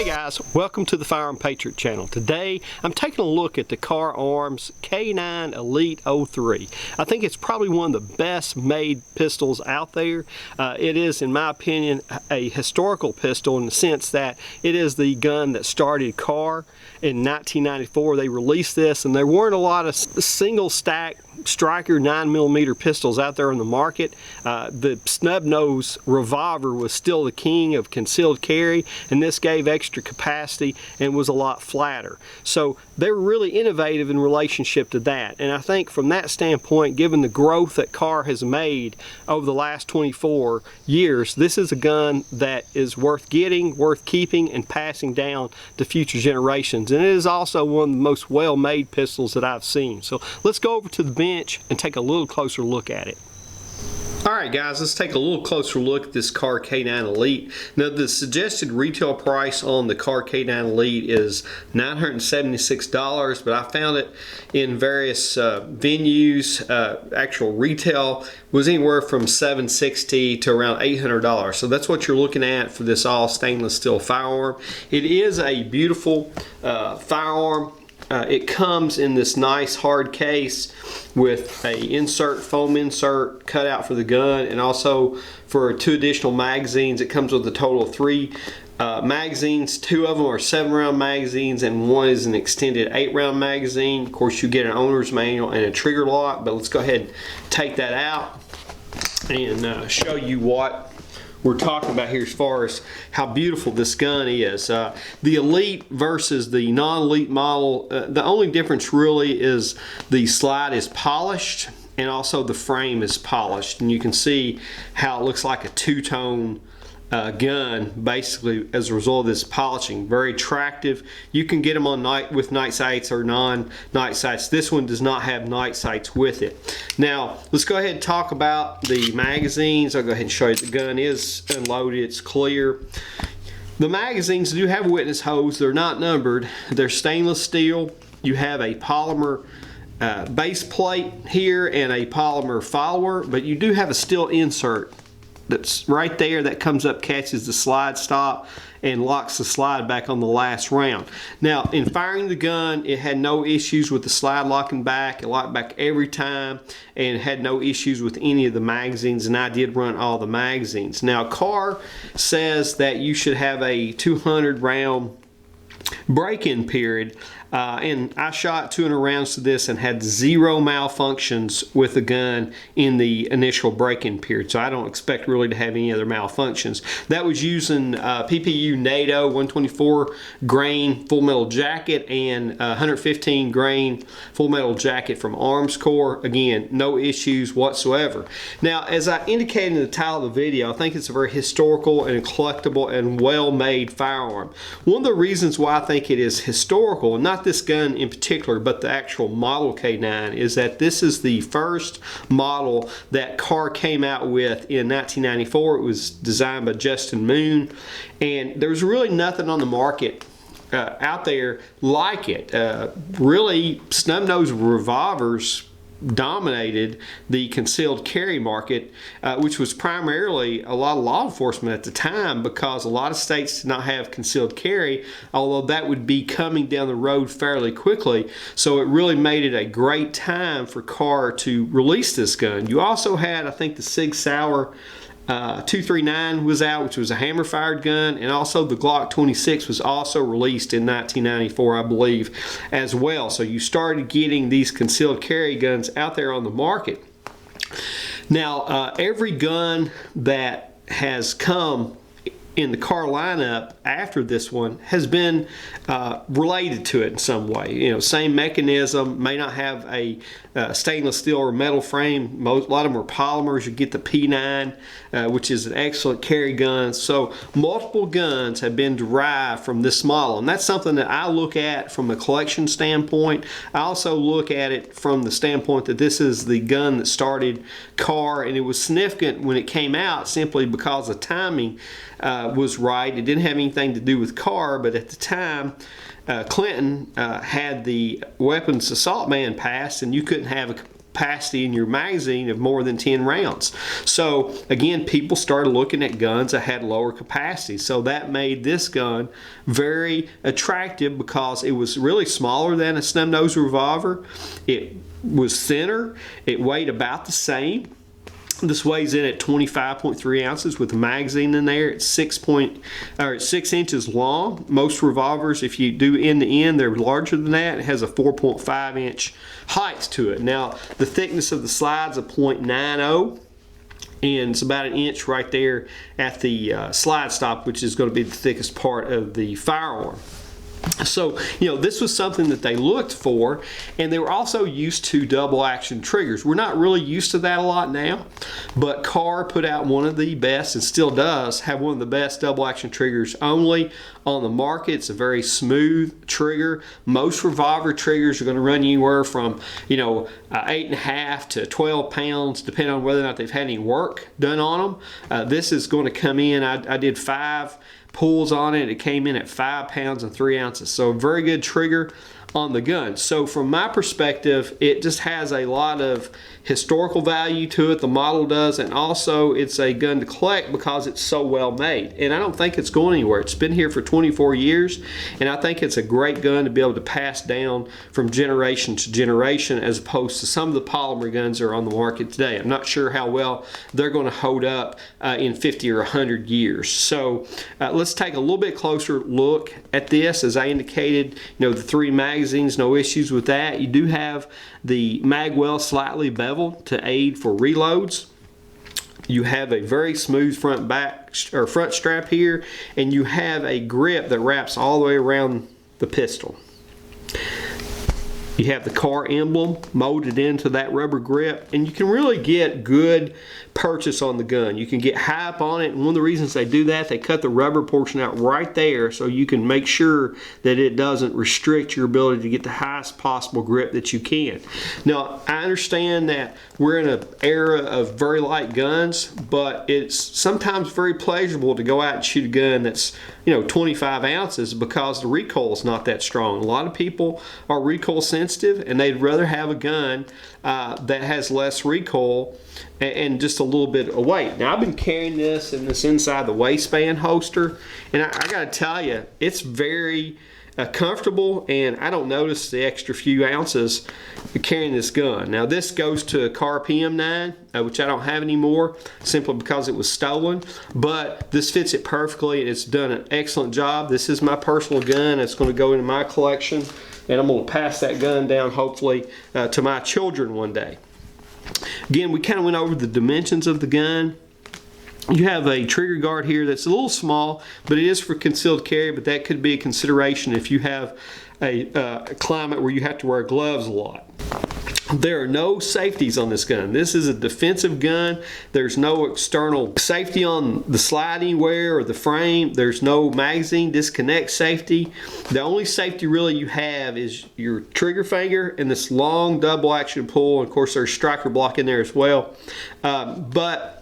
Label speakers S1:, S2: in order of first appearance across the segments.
S1: Hey guys, welcome to the Firearm Patriot channel. Today I'm taking a look at the Kahr K9 Elite 03. I think it's probably one of the best made pistols out there. It is, in my opinion, a historical pistol in the sense that it is the gun that started Kahr in 1994. They released this and there weren't a lot of single stack striker 9mm pistols out there on the market. The snub nose revolver was still the king of concealed carry, and this gave extra capacity and was a lot flatter. So they were really innovative in relationship to that, and I think from that standpoint, given the growth that Kahr has made over the last 24 years, this is a gun that is worth getting, worth keeping, and passing down to future generations. And it is also one of the most well-made pistols that I've seen. So let's go over to the bench and take a little closer look at it. Alright guys, let's take a little closer look at this Kahr K9 Elite. Now the suggested retail price on the Kahr K9 Elite is $976, but I found it in various venues. Actual retail was anywhere from $760 to around $800. So that's what you're looking at for this all stainless steel firearm. It is a beautiful firearm. It comes in this nice hard case with a foam insert cut out for the gun, and also for 2 additional magazines. It comes with a total of 3 magazines. 2 of them are 7-round magazines and 1 is an extended 8-round magazine. Of course, you get an owner's manual and a trigger lock, but let's go ahead and take that out and show you what we're talking about here as far as how beautiful this gun is. The Elite versus the non-Elite model, the only difference really is the slide is polished and also the frame is polished, and you can see how it looks like a two-tone gun basically as a result of this polishing. Very attractive. You can get them on with night sights or non-night sights. This one does not have night sights with it. Now let's go ahead and talk about the magazines. I'll go ahead and show you the gun is unloaded. It's clear. The magazines do have witness holes. They're not numbered. They're stainless steel. You have a polymer base plate here and a polymer follower, but you do have a steel insert that's right there that comes up, catches the slide stop, and locks the slide back on the last round. Now, in firing the gun, it had no issues with the slide locking back. It locked back every time and had no issues with any of the magazines, and I did run all the magazines. Now, Kahr says that you should have a 200 round break-in period, and I shot 200 rounds to this and had 0 malfunctions with the gun in the initial break-in period, so I don't expect really to have any other malfunctions. That was using PPU NATO 124 grain full metal jacket and 115 grain full metal jacket from Arms Corps. Again, no issues whatsoever. Now, as I indicated in the title of the video, I think it's a very historical and collectible and well-made firearm. One of the reasons why I think it is historical, and not this gun in particular, but the actual model K9, is that this is the first model that Kahr came out with in 1994. It was designed by Justin Moon, and there's really nothing on the market out there like it. Really, snub-nosed revolvers dominated the concealed carry market, which was primarily a lot of law enforcement at the time, because a lot of states did not have concealed carry, although that would be coming down the road fairly quickly. So it really made it a great time for Kahr to release this gun. You also had, I think, the Sig Sauer 239 was out, which was a hammer fired gun, and also the Glock 26 was also released in 1994, I believe, as well. So you started getting these concealed carry guns out there on the market. Now, every gun that has come in the Kahr lineup after this one has been related to it in some way. You know, same mechanism, may not have a stainless steel or metal frame. A lot of them are polymers. You get the P9, which is an excellent carry gun. So multiple guns have been derived from this model, and that's something that I look at from a collection standpoint. I also look at it from the standpoint that this is the gun that started Kahr, and it was significant when it came out simply because the timing was right. It didn't have anything to do with Kahr, but at the time Clinton had the weapons assault ban passed, and you couldn't have capacity in your magazine of more than 10 rounds. So again, people started looking at guns that had lower capacity. So that made this gun very attractive because it was really smaller than a snub nose revolver. It was thinner. It weighed about the same. This weighs in at 25.3 ounces with a magazine in there. It's 6 inches long. Most revolvers, if you do end to end, they're larger than that. It has a 4.5 inch height to it. Now, the thickness of the slide's a .90, and it's about an inch right there at the slide stop, which is going to be the thickest part of the firearm. So, you know, this was something that they looked for, and they were also used to double action triggers. We're not really used to that a lot now, but Kahr put out one of the best, and still does have one of the best double action triggers only on the market. It's a very smooth trigger. Most revolver triggers are going to run you anywhere from, you know, 8.5 to 12 pounds, depending on whether or not they've had any work done on them. This is going to come in, I did 5 pulls on it. It came in at 5 pounds and 3 ounces. So a very good trigger on the gun. So from my perspective, it just has a lot of historical value to it, the model does, and also it's a gun to collect because it's so well made. And I don't think it's going anywhere. It's been here for 24 years, and I think it's a great gun to be able to pass down from generation to generation, as opposed to some of the polymer guns that are on the market today. I'm not sure how well they're going to hold up in 50 or 100 years. So let's take a little bit closer look at this. As I indicated, you know, the 3 magazines, no issues with that. You do have the mag well slightly beveled to aid for reloads. You have a very smooth front strap here, and you have a grip that wraps all the way around the pistol. You have the Kahr emblem molded into that rubber grip, and you can really get good purchase on the gun. You can get high up on it, and one of the reasons they do that, they cut the rubber portion out right there so you can make sure that it doesn't restrict your ability to get the highest possible grip that you can. Now, I understand that we're in an era of very light guns, but it's sometimes very pleasurable to go out and shoot a gun that's, you know, 25 ounces because the recoil is not that strong. A lot of people are recoil sensitive, and they'd rather have a gun that has less recoil and just a little bit of weight. Now, I've been carrying this in this inside the waistband holster, and I got to tell you, it's very comfortable, and I don't notice the extra few ounces carrying this gun. Now, this goes to a Kahr PM9, which I don't have anymore simply because it was stolen, but this fits it perfectly, and it's done an excellent job. This is my personal gun. It's going to go into my collection, and I'm going to pass that gun down hopefully to my children one day. Again, we kind of went over the dimensions of the gun. You have a trigger guard here that's a little small, but it is for concealed carry, but that could be a consideration if you have a climate where you have to wear gloves a lot. There are no safeties on this gun. This is a defensive gun. There's no external safety on the slide anywhere or the frame. There's no magazine disconnect safety. The only safety really you have is your trigger finger and this long double action pull. And of course, there's striker block in there as well. But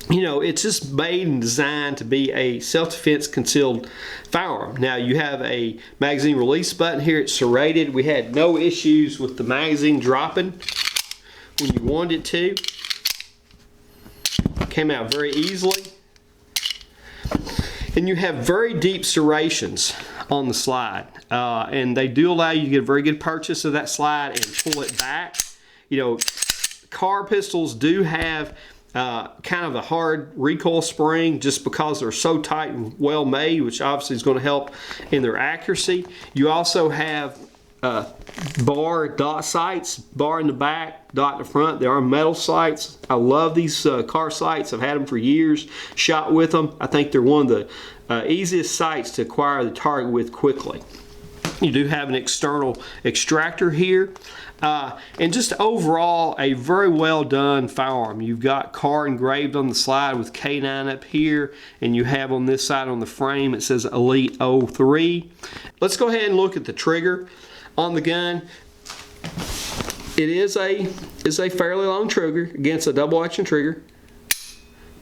S1: you know, it's just made and designed to be a self-defense concealed firearm. Now, you have a magazine release button here. It's serrated. We had no issues with the magazine dropping when you wanted it to. Came out very easily. And you have very deep serrations on the slide. And they do allow you to get a very good purchase of that slide and pull it back. You know, Kahr pistols do have kind of a hard recoil spring just because they're so tight and well made, which obviously is going to help in their accuracy. You also have bar dot sights, bar in the back, dot in the front. They are metal sights. I love these Kahr sights. I've had them for years, shot with them. I think they're one of the easiest sights to acquire the target with quickly. You do have an external extractor here. And just overall, a very well done firearm. You've got Kahr engraved on the slide with K9 up here, and you have on this side on the frame it says Elite 03. Let's go ahead and look at the trigger on the gun. It is a fairly long trigger. Again, it's a double action trigger.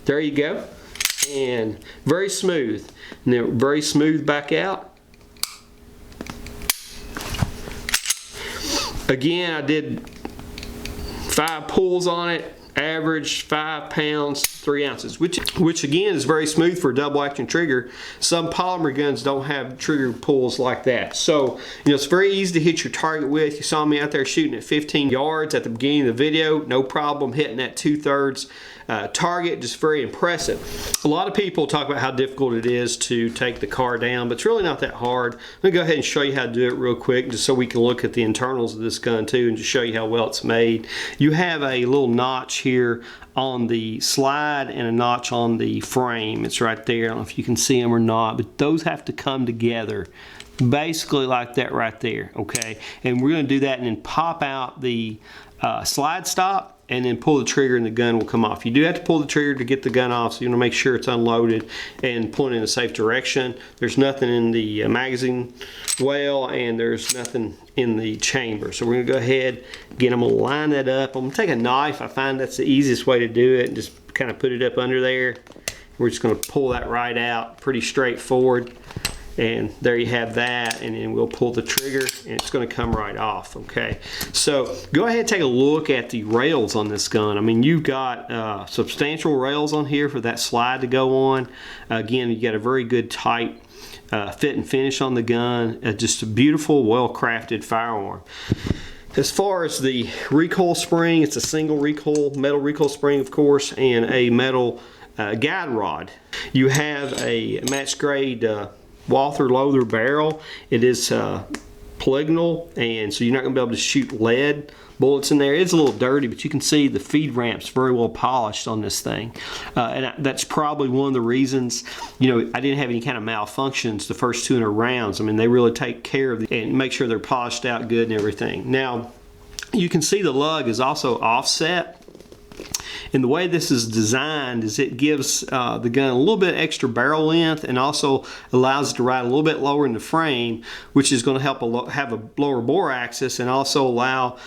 S1: There you go. And very smooth. Now, very smooth back out. Again, I did 5 pulls on it. Average 5 pounds 3 ounces, which again is very smooth for a double action trigger. Some polymer guns don't have trigger pulls like that, so it's very easy to hit your target with. You saw me out there shooting at 15 yards at the beginning of the video, no problem hitting that 2/3 target. Just very impressive. A lot of people talk about how difficult it is to take the Kahr down, but it's really not that hard. I'm gonna go ahead and show you how to do it real quick, just so we can look at the internals of this gun too, and just show you how well it's made. You have a little notch here on the slide and a notch on the frame. It's right there. I don't know if you can see them or not, but those have to come together basically like that right there, okay? And we're going to do that and then pop out the slide stop and then pull the trigger and the gun will come off. You do have to pull the trigger to get the gun off, so you want to make sure it's unloaded and pulling in a safe direction. There's nothing in the magazine well, and there's nothing in the chamber. So we're going to go ahead, again, I'm going to line that up. I'm going to take a knife. I find that's the easiest way to do it, and just kind of put it up under there. We're just going to pull that right out, pretty straightforward. And there you have that, and then we'll pull the trigger and it's going to come right off. Okay, so go ahead and take a look at the rails on this gun. I mean, you've got substantial rails on here for that slide to go on. Again, you got a very good tight fit and finish on the gun. Just a beautiful, well-crafted firearm. As far as the recoil spring, it's a single recoil, metal recoil spring, of course, and a metal guide rod. You have a match grade Walther Loader barrel. It is polygonal, and so you're not going to be able to shoot lead bullets in there. It's a little dirty, but you can see the feed ramp's very well polished on this thing, and that's probably one of the reasons I didn't have any kind of malfunctions the first 200 rounds. I mean, they really take care of and make sure they're polished out good and everything. Now you can see the lug is also offset. And the way this is designed is it gives the gun a little bit extra barrel length and also allows it to ride a little bit lower in the frame, which is going to help have a lower bore axis and also allow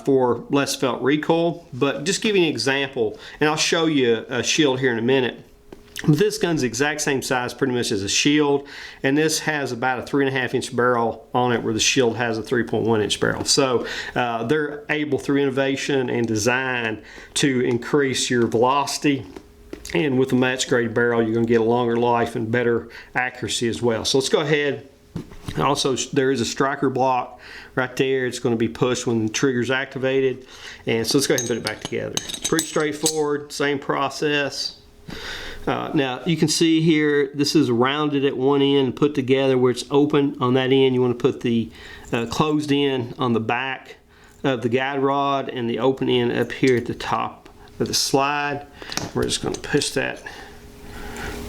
S1: for less felt recoil. But just give you an example, and I'll show you a shield here in a minute. This gun's the exact same size pretty much as a shield, and this has about a 3.5-inch barrel on it where the shield has a 3.1-inch barrel. So they're able through innovation and design to increase your velocity, and with a match grade barrel you're going to get a longer life and better accuracy as well. So let's go ahead. Also, there is a striker block right there. It's going to be pushed when the trigger's activated, and so let's go ahead and put it back together. Pretty straightforward, same process. Now you can see here this is rounded at one end and put together where it's open on that end. You want to put the closed end on the back of the guide rod and the open end up here at the top of the slide. We're just going to push that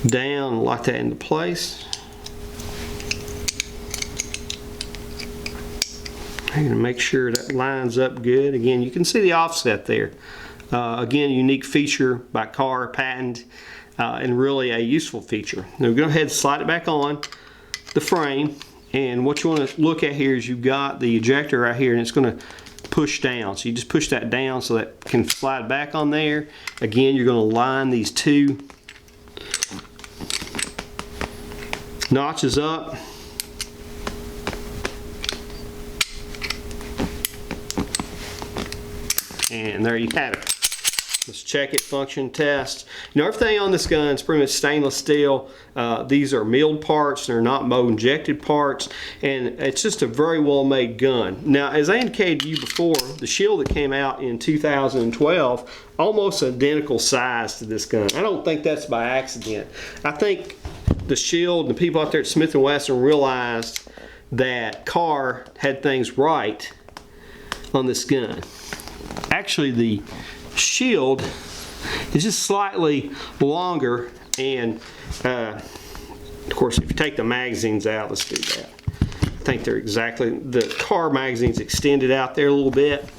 S1: down and lock that into place. I'm going to make sure that lines up good. Again, you can see the offset there. Again, a unique feature by Kahr, patent, and really a useful feature. Now we're going to go ahead and slide it back on the frame, and what you want to look at here is you've got the ejector right here, and it's going to push down. So you just push that down so that can slide back on there. Again, you're going to line these two notches up. And there you have it. Let's check it, function test. Everything on this gun is pretty much stainless steel. These are milled parts, they're not mold injected parts, and it's just a very well made gun. Now, as I indicated to you before, the shield that came out in 2012, almost identical size to this gun. I don't think that's by accident. I think the shield, the people out there at Smith & Wesson realized that Kahr had things right on this gun. Actually, the shield is just slightly longer, and of course if you take the magazines out, let's do that. I think they're exactly, the Kahr magazines extended out there a little bit,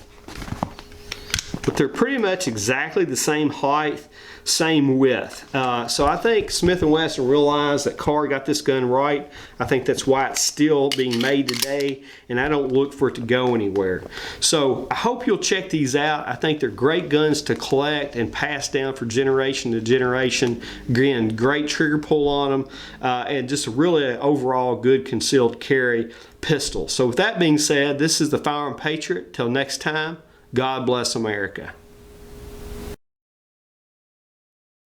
S1: but they're pretty much exactly the same height, same width. So I think Smith & Wesson realized that Kahr got this gun right. I think that's why it's still being made today, and I don't look for it to go anywhere. So I hope you'll check these out. I think they're great guns to collect and pass down for generation to generation. Again, great trigger pull on them, and just really an overall good concealed carry pistol. So with that being said, this is the Firearm Patriot. Till next time, God bless America.